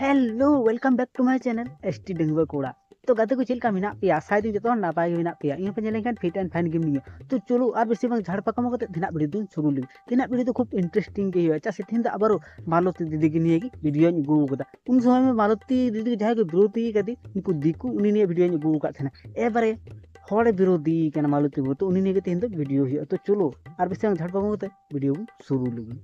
Hello welcome back to my channel ST Dangua Koda. तो गाते को चलका मेना पिया शायद जो नापाय मेना पिया इन पे चलें फिट एंड फाइन गेम नहीं तो चलो और बेसी बंग झाड़ पकम तीना वीडियो दिन शुरू ली तीना वीडियो तो खूब इंटरेस्टिंग के हुआ चाहे तीन आबार मालती दीदी के लिए वीडियो अगू कदा उन समय में मालती दीदी जहाँ को विरोधी कदी उनको दिकू उन्हीं वीडियो अगू का एबारे हर विरोधी मालती को तो उन्हीं तीन वीडियो हुआ तो चलो और बेसी झाड़ पकम वीडियो शुरू लगी।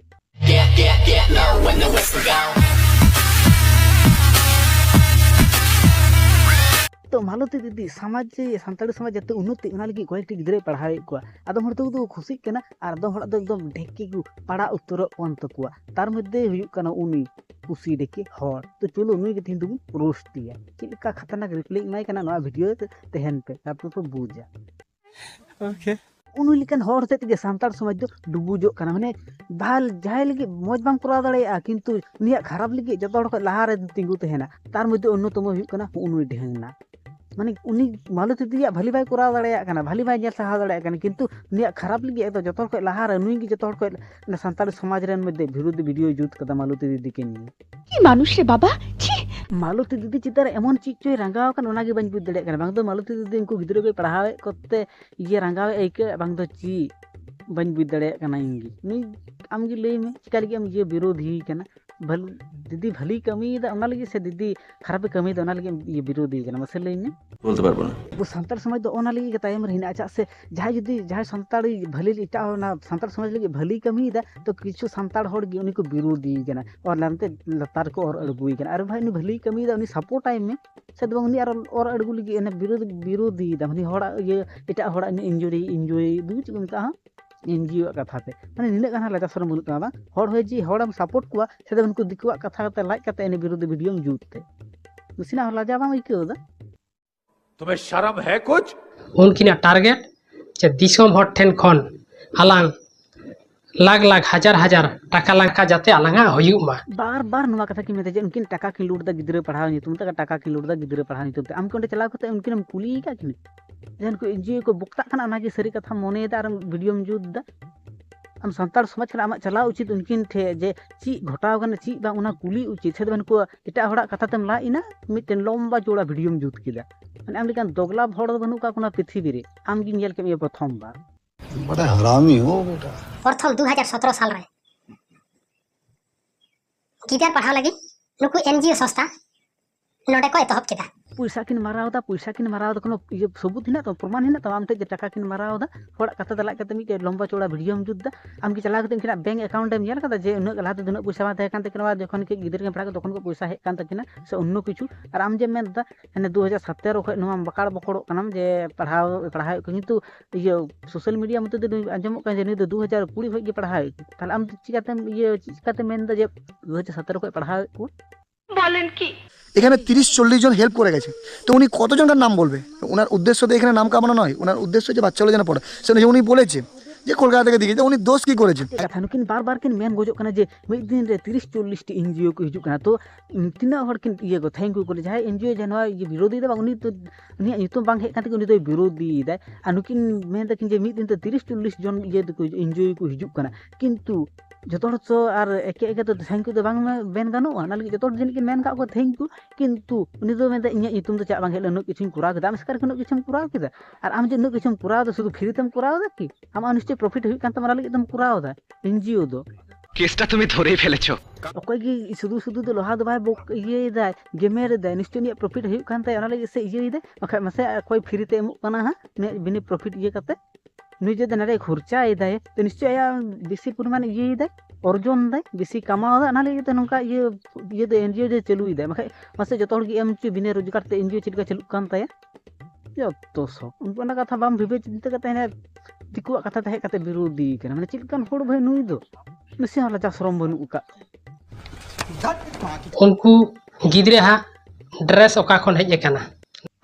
तो मालती दीदी समाज सानताड़ी समाज जाते उन्नति लगी कयेकटी गिद्रे पढ़ावे को आदम हर तो खुशी कना और आदम हर एकदम ढेके को पढ़ा उत्तर तकुआ तार मध्य हुयुकना उनी कुसी ढेके हर तो चलो नुई के तीन दुगुन रोस्टिया चिलका खतरनाक रिप्ले इमाय कना नवा वीडियो तहन पे तारपर को बुझा ओके उन लेकिन हर होते के सानताड़ समाज दो डुबुजो कना माने भाल जाय लगी मौज बांग करा दाड़ेया किंतु उनिया खराब लगी जतो हड़ लहा रे तिंगु तहना तार मध्य अन्यतम हुयुकना उनुई ढेंगना माने उनी मालती दीदी भली बाय करा दाड़ेया भली बाय जेल सहा दाड़ेया किंतु उनिया खराब लगी तो जतो हड़ लहा रे नुई जतो हड़ सानताड़ समाज रेन मध्य विरोध वीडियो जुत कदा मालती दीदी के निये की मानुष रे बाबा छी मालती दीदी चितार एमन चीज चोय रंगाव कन ओनागे बाñ बुझ दाड़ेया बांग दो मालती दीदी उनको गिद्रो को पढ़ावे करते ये रंगावे ऐके बांग दो ची बाñ बुझ दाड़ेया इंगी नुई आमगी लई में चिका लगी आम ये विरोधी कना भल दीदी भली कमी लगी से दीदी खराब कमी लगी ये विरोधी मसे लई में बोलते पारबो ना वो सानताड़ समाज दो ओना लगी तायम रहिना अच्छा से जहां जुदी जहां सानताड़ी भली इटा ना सानताड़ समाज लगी भली कमी तो किछु सानताड़ हड़ गी उनी को विरोधी कना और लानते लतार को और अड़गुई कना अरे भाई उनी भली कमी उनी सपोर्ट टाइम में से दो उनी और अड़गु लगी एने विरोधी माने हड़ा ये इटा हड़ा इंजॉय दुच उनका एनजीओ कथा पे माने निना गाना लगा सरम बुलुता बा हड़ होय जी हड़म सपोर्ट कुआ से उनको दिकुआ कथा कते लाइक कते एने विरोधी वीडियो में जुतते दुसिना लाजा बा इको तुम्हें शर्म है कुछ उनकी टारगेट जे दिसम हर ठेन खन आलांग लाख लाख हजार हजार टाका लाखा जाते आलांगा हुयुमा बार बार नवा कथा की मेते जे उनकिन टाका की लूट दा गिद्रे पढ़ाव नितुम तक टाका की लूट दा गिद्रे पढ़ाव नितुम आम कोंडे चलाव कते उनकिन कुली का किने जन को एनजीओ को बुक्ता खाना नागी सरी कथा मोने दा वीडियो में जुद दा हम सानताड़ समाज के आम चला उचित उनकिन ठे जे ची घटाव कना ची बा उना कुली उचित से को एटा हड़ा कथा तेम ला इना मिटन लंबा जोड़ा वीडियो में जुत किदा माने आम लेकिन दोगला भड़ बनु का कोना पृथ्वी रे आम गिन नेल के ये प्रथम बार बड़ा हरामी हो बेटा प्रथम 2017 साल रे गिदार पढ़ाव लगी नुकु एनजीओ संस्था नोडे को एतहब केदा पैसा किन मारावदा कोनो ये सबूत हिना तो प्रमाण हिना तो आम ते टाका किन मारावदा हड़ा कथा दला कते मिटे लंबा चौड़ा वीडियो में जुद्दा आम की चला कते किना बैंक अकाउंट में नेल कदा जे उन लाते दुना पैसा मा कान तकिना जखन के गिदर के पढ़ा तखन को पैसा हे कान तकिना से उन्नो किछु और आम जे मेनदा हने 2017 खय नवा बकाड़ बकड़ो कनम जे पढ़ाई किंतु ये सोशल मीडिया मते दो आंजम का जे 2020 खय के पढ़ाई ताले आम चिकाते मेनदा जे 2017 खय पढ़ाई को বলেন কি এখানে 30-40 জন হেল্প করে গেছে তো উনি কতজনকার নাম বলবে ওনার উদ্দেশ্য তো এখানে নাম কামানো নয় ওনার উদ্দেশ্য যে বাচ্চাগুলো যেন পড়ে সেটা উনি বলেছে যে কলকাতা থেকে দিকে উনি দোষ কি করেছে কথা নুকিন बार बार किन मेन गोजो कना जे मिद दिन रे 30-40 टी एनजीओ को हिजु कना तो तिना हर किन ये को थैंक यू करे जाय एनजीओ जनवा ये विरोधी दे उनी तो उनी नितुम बांग हे काते उनी तो विरोधी दे अनुकिन मेन तकिन जे मिद दिन तो 30-40 जन ये को एनजीओ को हिजु कना किंतु जतो तो और एके एके तो थैंक यू तो बांग में बेन गानो ना लगी जतो जन किन मेन का को थैंक यू किंतु उनी तो मेन इnya नितुम तो चा बांग हेलो नो किछुन कुरा केदा आम स्कार कनो किछुन कुरा केदा और आम जे नो किछुन कुरा तो शुद्ध फ्री तम कुरा दा कि आम अनिश्चित प्रॉफिट हुई कांत मारा लगी तम कुरा दा एनजीओ दो केसटा তুমি ধরেই ফেলেছো ओकय की शुद्ध शुद्ध तो लोहा दो भाई बोक ये दा गेमेर दा निश्चय नि प्रॉफिट हुई कांत ओना लगी से ये दे ओखय मसे कोई फ्री ते एमु कना हा ने बिनी प्रॉफिट ये कते नुई जे नरे खर्चा इदाय तो निश्चय बेसी परिमाण ये इदाय अर्जन दाय बेसी कमाओ दा ना लगी तो नंका ये दे एनजीओ जे चलु इदाय मखे मसे जतो हर की एम ची बिने रोजगार ते एनजीओ चिलका चलु कान ताया जतो सो उनका कथा बाम विवेच चिंता कते ने दिकुआ कथा तहे कते विरोधी कना माने चिलकान होड़ भाई नुई दो नसे हला जा श्रम बनु का उनको गिद्रे हा ड्रेस ओका खन हेज एकना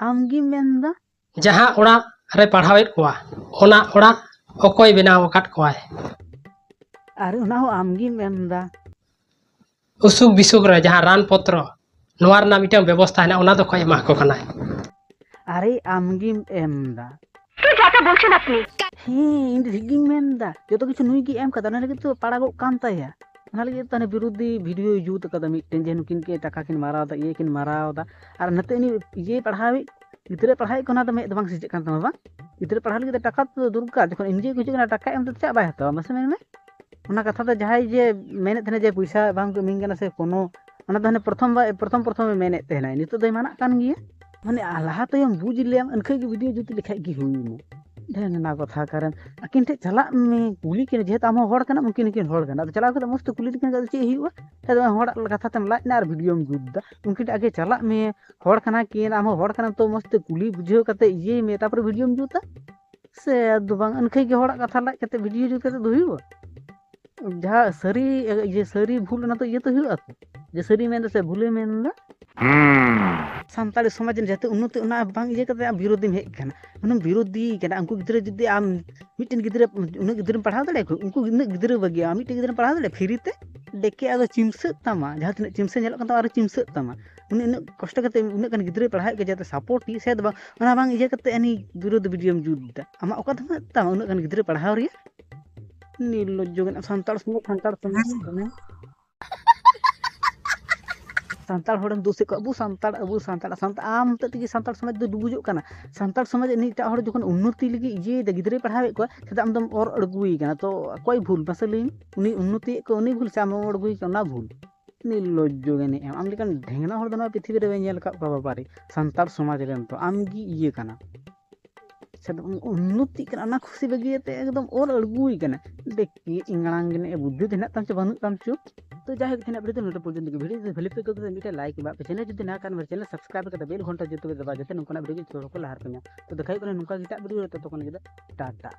आमगी मेंदा जहां ओड़ा रे पढ़ावेत कोआ ओना ओड़ा ओकोय बनाव काट कोआय अरे उना हो आमगी मेंदा उसुक बिसुक रे जहां रान पत्र नोवार ना मिटम व्यवस्था है ओना तो कोय मा को कना अरे आमगी एमदा কি যাতা বলছেন আপনি ᱦᱮᱸ ᱤᱧ ᱫᱚ ᱴᱷᱤᱠ ᱜᱤᱧ ᱢᱮᱱᱫᱟ ᱡᱚᱛᱚ ᱠᱤᱪᱷᱩ ᱱᱩᱭ ᱜᱮ ᱮᱢ ᱠᱟᱫᱟ ᱚᱱᱟ ᱞᱟᱹᱜᱤᱫ ᱛᱚ ᱯᱟᱲᱟᱜᱚᱜ ᱠᱟᱱ ᱛᱟᱭᱟ ᱚᱱᱟ ᱞᱟᱹᱜᱤᱫ ᱛᱟᱦᱚᱞᱮ ᱵᱤᱨᱳᱫᱷᱤ ᱵᱷᱤᱰᱤᱭᱳ ᱡᱩᱛ ᱟᱠᱟᱫᱟ ᱢᱤᱫᱴᱮᱱ ᱡᱮ ᱱᱩᱠᱤᱱ ᱠᱤᱱ ᱴᱟᱠᱟ ᱠᱤᱱ ᱢᱟᱨᱟᱣᱫᱟ ᱤᱭᱟᱹ ᱠᱤᱱ ᱢᱟᱨᱟᱣᱫᱟ ᱟᱨ ᱱᱟᱛᱮ ᱩᱱᱤ ᱤᱭᱟᱹ ᱯᱟᱲᱦᱟᱣᱤᱡ ᱜᱤᱫᱽᱨᱟᱹ ᱯᱟᱲᱦᱟᱣᱤᱡ ᱠᱚ ᱚᱱᱟ ᱫᱚ ᱢᱮᱫ ᱫᱚ ᱵᱟᱝ ᱥᱤᱡᱟᱹᱜ ᱠᱟᱱ ᱛᱟᱢᱟ ᱵᱟᱝ ᱜᱤᱫᱽᱨᱟᱹ ᱯᱟᱲᱦᱟᱣ ᱞᱟᱹᱜᱤᱫ ᱴᱟᱠᱟ ᱛᱚ ᱫᱚᱨᱠᱟর ᱡᱚᱠᱷᱚᱱ ᱮᱱᱡᱤᱭᱳ ᱠᱚ ᱦᱤᱡᱩᱜ ᱠᱟᱱᱟ ᱴᱟᱠᱟ ᱮᱢ ᱛᱮ ᱪᱮᱫ ᱵᱟᱭ ᱦᱟᱛᱟᱣᱟ ᱢᱟᱥᱮ ᱢᱮᱱ ᱢᱮ ᱚᱱᱟ ᱠᱟᱛᱷᱟ ᱫᱚ ᱡᱟᱦᱟᱸᱭ ᱡᱮ ᱢᱮᱱᱮᱫ ᱛᱟᱦᱮᱱᱟ ᱡᱮ ᱯᱚᱭᱥᱟ ᱵᱟᱝ ᱠᱚ ᱤᱢᱟᱹᱧ ᱠᱟᱱᱟ ᱥᱮ ᱠᱳᱱᱳ ᱚᱱᱟ ᱫᱚ ᱦᱟᱱᱮ ᱯᱨᱚᱛᱷᱚᱢ ᱢᱮᱱᱮᱫ ᱛᱟᱦᱮᱱᱟᱭ ᱱᱤᱛᱚᱜ ᱫᱚᱭ ᱢᱟᱱᱟᱜ ᱠᱟᱱ ᱜᱮᱭᱟ ᱢᱟᱱᱮ ᱞᱟᱦᱟ ᱛᱟᱭᱚᱢ ᱵᱩᱡᱽ ᱞᱮᱭᱟᱢ ᱮᱱᱠᱷᱟᱡ ᱜᱮ ᱵᱷᱤᱰᱤᱭᱳ ᱡᱩᱛ ᱞᱮᱠᱷᱟᱡ ᱜᱮ ᱦᱩᱭᱱᱟ ᱰᱷᱮᱨ ᱚᱱᱟ ᱠᱟᱛᱷᱟ ᱠᱟᱨᱚᱱ ᱟᱹᱠᱤᱱ ᱴᱷᱮᱡ ᱪᱟᱞᱟᱜ ᱢᱮ ᱠᱩᱞᱤ ᱠᱤᱱ ᱡᱮᱦᱮᱛᱩ ᱟᱢ ᱦᱚᱸ ᱦᱚᱲ ᱠᱟᱱᱟᱢ ᱩᱱᱠᱤᱱ ᱦᱚᱸᱠᱤᱱ ᱦᱚᱲ ᱠᱟᱱᱟ ᱟᱫᱚ ᱪᱟᱞᱟᱣ ᱠᱟᱛᱮ ᱢᱚᱡᱽ ᱛᱮ ᱠᱩᱞᱤ ᱞᱮᱠᱷᱟᱱ ᱪᱮᱫ ᱦᱩᱭᱩᱜᱼᱟ ᱦᱚᱲᱟᱜ ᱠᱟᱛᱷᱟ ᱛᱮᱢ ᱞᱟᱡ ᱮᱱᱟ ᱟᱨ ᱵᱷᱤᱰᱤᱭᱳᱢ ᱡᱩᱛ ᱮᱫᱟ ᱩᱱᱠᱤᱱ ᱴᱷᱮᱡ ᱟᱜᱮ ᱪᱟᱞᱟᱜ ᱢᱮ ᱦᱚᱲ ᱠᱟᱱᱟ ᱠᱤᱱ ᱟᱢ ᱦᱚᱸ ᱦᱚᱲ ᱠᱟᱱᱟᱢ ᱛᱚ ᱢᱚᱡᱽ ᱛᱮ ᱠᱩᱞᱤ ᱵᱩᱡᱷᱟᱹᱣ ᱠᱟᱛᱮ ᱤᱭᱟᱹᱭ ᱢᱮ ᱛᱟᱨᱯᱚᱨᱮ ᱵᱷᱤᱰᱤᱭᱳᱢ ᱡᱩᱛᱟ ᱥᱮ ᱟᱫᱚ ᱵᱟᱝ ᱮᱱᱠᱷᱟᱡ ᱜᱮ ᱦᱚᱲᱟᱜ ᱠᱟᱛᱷᱟ ᱞᱟᱡ ᱠᱟᱛᱮ ᱵᱷᱤᱰᱤᱭᱳ ᱡᱩᱛ ᱠᱟᱛᱮ ᱫᱚ ᱦᱩᱭᱩᱜᱼᱟ ᱡᱟᱦᱟᱸ ᱥᱟᱹᱨᱤ ᱵᱷᱩᱞ ᱚᱱᱟ ᱫᱚ ᱤᱭᱟᱹ ᱛᱚ ᱦᱩᱭᱩᱜᱼᱟ ᱡᱮ ᱥᱟᱹᱨᱤ ᱢᱮᱱᱫᱟ ᱥᱮ ᱵᱷᱩᱞᱮ ᱢᱮᱱᱫᱟ ᱥᱟᱱᱛᱟᱲᱤ ᱥᱚᱢᱟᱡᱽ ᱨᱮ ᱡᱟᱛᱮ ᱩন্নতি ᱚᱱᱟ ᱵᱟᱝ ᱤᱭᱟᱹ ᱠᱟᱛᱮ ᱟᱢ ᱵᱤᱨᱳᱫᱷᱤᱢ ᱦᱮᱡ ᱟᱠᱟᱱᱟ ᱩᱱᱟᱹᱜ ᱵᱤᱨᱳᱫᱷᱤ ᱠᱟᱱᱟ ᱩᱱᱠᱩ ᱜᱤᱫᱽᱨᱟᱹ ᱡᱩᱫᱤ ᱟᱢ ᱢᱤᱫᱴᱮᱱ ᱜᱤᱫᱽᱨᱟᱹ ᱩᱱᱟᱹᱜ ᱜᱤᱫᱽᱨᱟᱹᱢ ᱯᱟᱲᱦᱟᱣ ᱫᱟᱲᱮᱭᱟᱠᱚ ᱩᱱᱠᱩ ᱩᱱᱟᱹᱜ ᱜᱤᱫᱽᱨᱟᱹ ᱵᱟᱹᱜᱤᱭᱟ ᱢᱤᱫᱴᱮᱱ ᱜᱤᱫᱽᱨᱟᱹᱢ ᱯᱟᱲᱦᱟᱣ ᱫᱟᱲᱮᱭᱟᱜᱼᱟ ᱯᱷᱤᱨᱤ ᱛᱮ ᱰᱮᱠᱮ ᱟᱫᱚ ᱪᱤᱢᱥᱟᱹᱜ ᱛᱟᱢᱟ ᱡᱟᱦᱟᱸ ᱛᱤᱱᱟᱹᱜ ᱪᱤᱢᱥᱟᱹ ᱧᱮᱞᱚᱜ ᱠᱟᱱ ᱛᱟᱢᱟ ᱟᱨᱚ ᱪᱤᱢᱥᱟᱹᱜ ᱛᱟᱢᱟ ᱩᱱᱤ ᱩᱱᱟᱹᱜ ᱠᱚᱥᱴᱚ ᱠᱟᱛᱮ ᱩᱱᱟᱹᱜ ᱜᱟᱱ ᱜᱤᱫᱽᱨᱟᱹᱭ ᱯᱟᱲᱦᱟᱣᱮᱫ ᱠᱚᱣᱟ ᱡᱟᱛᱮ ᱥᱟᱯᱳᱨᱴ ᱥᱮ ᱫᱚ ᱵᱟᱝ ᱚᱱᱟ ᱵᱟᱝ ᱤᱭᱟᱹ ᱠᱟᱛᱮ ᱩᱱᱤ ᱵᱤᱨᱳᱫᱷ ᱵᱷᱤᱰᱤᱭᱳᱢ ᱡᱩᱛ ᱮᱫᱟ ᱟᱢᱟᱜ ᱚᱠᱟ ᱫᱚ ᱛᱟᱢᱟ ᱩᱱᱟᱹᱜ ᱜᱟᱱ ᱜᱤᱫᱽᱨᱟᱹ ᱯᱟᱲᱦᱟᱣ ᱨᱮᱭᱟᱜ ᱱᱤᱨᱞᱚᱡᱽᱡᱚ ᱥᱟᱱᱛᱟᱲ ᱥᱚᱢᱟᱡᱽ ᱥᱟᱱᱛᱟᱲ ᱦᱚᱲᱮᱢ ᱫᱳᱥᱮᱫ ᱠᱚᱣᱟ ᱟᱵᱚ ᱥᱟᱱᱛᱟᱲ ᱟᱢ ᱦᱚᱛᱮᱡ ᱛᱮᱜᱮ ᱥᱟᱱᱛᱟᱲ ᱥᱚᱢᱟᱡᱽ ᱫᱚ ᱰᱩᱵᱩᱡᱚᱜ ᱠᱟᱱᱟ ᱥᱟᱱᱛᱟᱲ ᱥᱚᱢᱟᱡᱽ ᱮᱴᱟᱜ ᱦᱚᱲ ᱡᱚᱠᱷᱚᱱ ᱩন্নতি ᱞᱟᱹᱜᱤᱫ ᱤᱭᱟᱹᱭᱮᱫᱟ ᱜᱤᱫᱽᱨᱟᱹᱭ ᱯᱟᱲᱦᱟᱣᱮᱫ ᱠᱚᱣᱟ ᱪᱮᱫᱟᱜ ᱟᱢ ᱫᱚᱢ ᱚᱨ ᱟᱬᱜᱩᱭ ᱠᱟᱱᱟ ᱛᱚ ᱚᱠᱚᱭ ᱵᱷᱩᱞ ᱢᱟᱥᱮ ᱞᱟᱹᱭ ᱢᱮ ᱩᱱᱤ ᱩন্নতিᱭᱮᱫ ᱠᱚ ᱩᱱᱤ ᱵᱷᱩᱞ ᱥᱮ ᱟᱢ ᱟᱬᱜᱩᱭ ᱠᱟᱱᱟ ᱚᱱᱟ ᱵᱷᱩᱞ ᱱᱤᱨᱞᱚᱡᱽᱡᱚ ᱡᱟᱹᱱᱤᱡ ᱟᱢ ᱞᱮᱠᱟᱱ ᱰᱷᱮᱝᱱᱟ ᱦᱚᱲ ᱫᱚ ᱱᱚᱣᱟ ᱯᱨᱤᱛᱷᱤᱵᱤ ᱨᱮ ᱵᱟᱹᱧ ᱧᱮᱞ ᱟᱠᱟᱫ ᱠᱚᱣᱟ ᱵᱟᱵᱟᱨᱮ ᱥᱟᱱᱛᱟᱲ ᱥᱚᱢᱟᱡᱽ ᱨᱮᱱ ᱛᱚ ᱟᱢᱜᱮ ᱤᱭᱟᱹ ᱠᱟᱱᱟ ᱥᱮ ᱩন্নতি ᱠᱟᱱᱟ ᱚᱱᱟ ᱠᱷᱩᱥᱤ ᱵᱟᱹᱜᱤᱭᱟᱛᱮ ᱮᱠᱫᱚম ᱚᱨ ᱟᱬᱜᱩᱭ ᱠᱟᱱᱟ ᱫᱮᱠᱷᱤ ᱤᱝᱲᱟᱝ ᱡᱟᱹᱱᱤᱡ ᱵᱩᱫᱽᱫᱷᱤ ᱫᱚ ᱦᱮᱱᱟᱜ ᱛᱟᱢ ᱪᱚ ᱵᱟᱹᱱᱩᱜ ᱛᱟᱢ ᱪᱚ ᱛᱚ ᱡᱟᱭᱦᱳᱠ ᱛᱮᱱᱟᱜ ᱵᱷᱤᱰᱤᱭᱳ ᱱᱚᱰᱮ ᱯᱚᱨᱡᱚᱱᱛᱚ ᱵᱷᱤᱰᱤᱭᱳ ᱵᱷᱟᱹᱞᱤ ᱯᱮ ᱠᱚ ᱢᱤᱫᱴᱮᱱ ᱞᱟᱭᱤᱠ ᱮᱢᱟ ᱯᱮ ᱪᱮᱱᱮᱞ ᱡᱩᱫᱤ ᱱᱟ ᱠᱟᱱ ᱪᱮᱱᱮᱞ ᱥᱟᱵᱥᱠᱨᱟइब ᱠᱟᱛᱮ ᱵᱮᱞ ᱜᱷᱚᱱᱴᱟ ᱡᱚᱛᱚ ᱫᱟᱵᱟ ᱡᱟᱛᱮ ᱱᱚᱝᱠᱟᱱᱟᱜ ᱵᱷᱤᱰᱤᱭᱳ ᱡᱚᱛᱚ ᱦᱚᱲ ᱠᱚ ᱞᱟᱦᱟ ᱠᱚ ᱧᱟᱢ ᱛᱚ ᱫᱮᱠᱷᱟᱭ ᱠᱟᱱᱟ ᱱᱚᱝᱠᱟ ᱮᱴᱟᱜ ᱵᱷᱤᱰᱤᱭᱳ ᱛᱚᱛᱚᱠᱷᱚᱱ ᱞᱟᱹᱜᱤᱫ ᱴᱟᱴᱟ